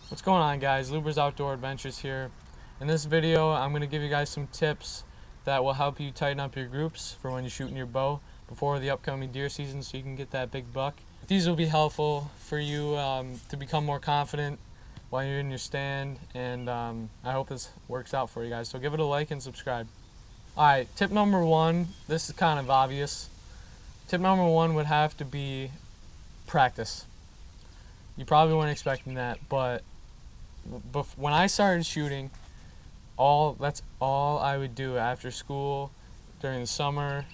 What's going on, guys? Luber's Outdoor Adventures here. In this video, I'm going to give you guys some tips that will help you tighten up your groups for when you're shooting your bow before the upcoming deer season so you can get that big buck. These will be helpful for you to become more confident while you're in your stand, and I hope this works out for you guys. So give it a like and subscribe. Alright, tip number one, this is kind of obvious. Tip number one would have to be practice. You probably weren't expecting that, but when I started shooting, that's all I would do after school, during the summer,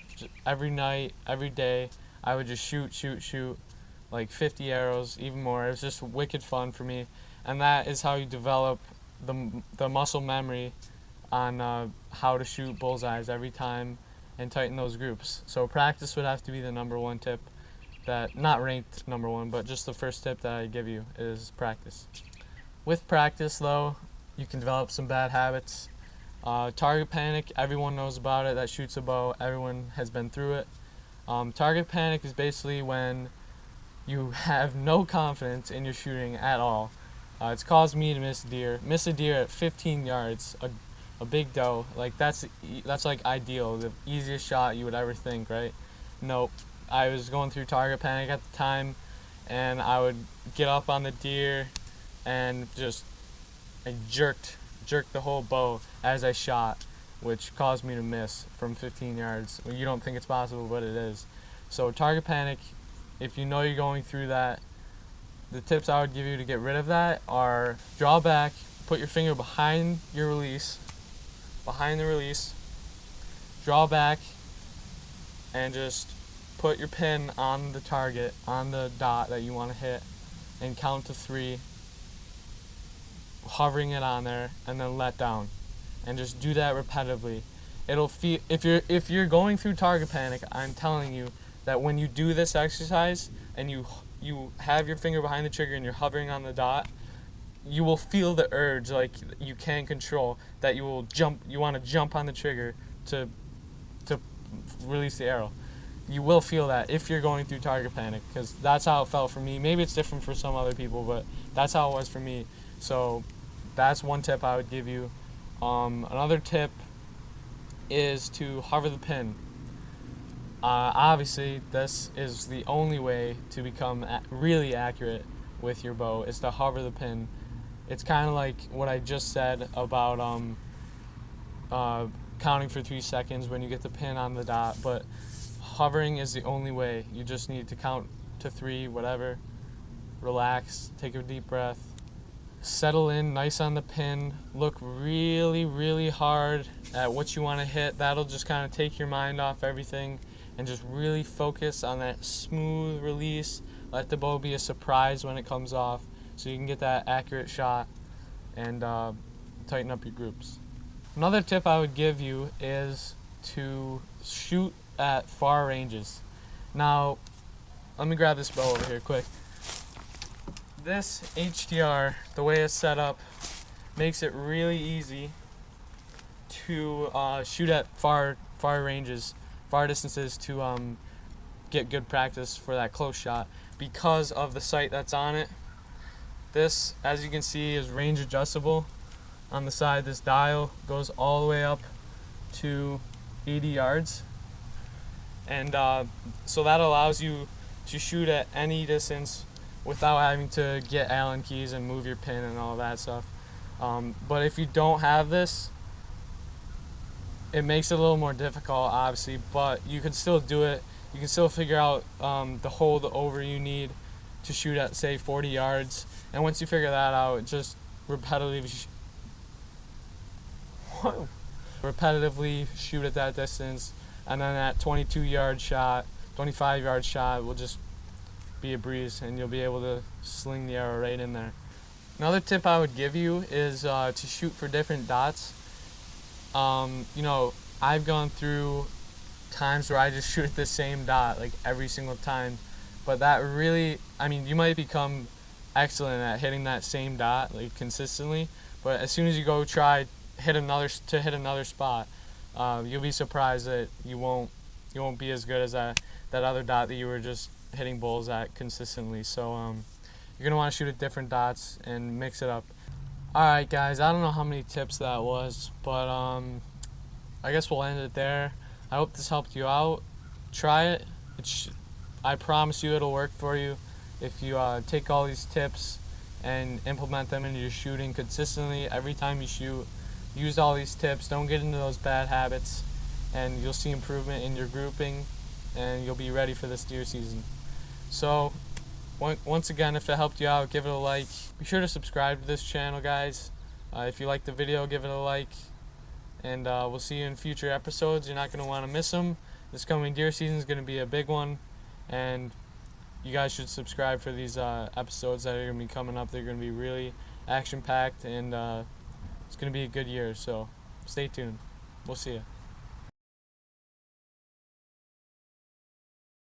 every night, every day. I would just shoot, like 50 arrows, even more. It was just wicked fun for me, and that is how you develop the muscle memory on how to shoot bullseyes every time and tighten those groups. So practice would have to be the number one tip. That, not ranked number one, but just the first tip that I give you is practice. With practice, though, you can develop some bad habits. Target panic, everyone knows about it that shoots a bow. Everyone has been through it. Target panic is basically when you have no confidence in your shooting at all. It's caused me to miss a deer at 15 yards, a big doe. Like that's like ideal, the easiest shot you would ever think, right? Nope. I was going through target panic at the time, and I would get up on the deer and I jerked the whole bow as I shot, which caused me to miss from 15 yards. Well, you don't think it's possible, but it is. So target panic, if you know you're going through that, the tips I would give you to get rid of that are draw back, put your finger behind your release, behind the release, draw back, and just put your pin on the target, on the dot that you want to hit, and count to 3, hovering it on there, and then let down, and just do that repetitively. It'll feel, if you're going through target panic, I'm telling you that when you do this exercise and you have your finger behind the trigger and you're hovering on the dot, you will feel the urge, like you can't control, that you want to jump on the trigger to release the arrow. You will feel that if you're going through target panic, because that's how it felt for me. Maybe it's different for some other people, but that's how it was for me. So that's one tip I would give you. Another tip is to hover the pin. Obviously, this is the only way to become really accurate with your bow, is to hover the pin. It's kind of like what I just said about counting for 3 seconds when you get the pin on the dot, but hovering is the only way. You just need to count to 3, whatever. Relax, take a deep breath, settle in nice on the pin, look really, really hard at what you want to hit. That'll just kind of take your mind off everything and just really focus on that smooth release. Let the bow be a surprise when it comes off so you can get that accurate shot and tighten up your groups. Another tip I would give you is to shoot at far ranges. Now, let me grab this bow over here quick. This HDR, the way it's set up, makes it really easy to shoot at far ranges, far distances, to get good practice for that close shot because of the sight that's on it. This, as you can see, is range adjustable. On the side, this dial goes all the way up to 80 yards. And so that allows you to shoot at any distance without having to get Allen keys and move your pin and all that stuff. But if you don't have this, it makes it a little more difficult, obviously, but you can still do it. You can still figure out the hold over you need to shoot at, say, 40 yards. And once you figure that out, just repetitively shoot at that distance. And then that 22-yard shot, 25-yard shot will just be a breeze, and you'll be able to sling the arrow right in there. Another tip I would give you is to shoot for different dots. I've gone through times where I just shoot at the same dot like every single time, but that really, you might become excellent at hitting that same dot like consistently, but as soon as you go try hit another spot, you'll be surprised that you won't be as good as that other dot that you were just hitting bulls at consistently. So you're going to want to shoot at different dots and mix it up. Alright guys, I don't know how many tips that was, but I guess we'll end it there. I hope this helped you out. Try it. I promise you it'll work for you if you take all these tips and implement them into your shooting consistently. Every time you shoot, use all these tips. Don't get into those bad habits, and you'll see improvement in your grouping, and you'll be ready for this deer season. So once again, if it helped you out, give it a like. Be sure to subscribe to this channel, guys. If you like the video, give it a like. And we'll see you in future episodes. You're not going to want to miss them. This coming deer season is going to be a big one. And you guys should subscribe for these episodes that are going to be coming up. They're going to be really action-packed, and it's going to be a good year. So stay tuned. We'll see you.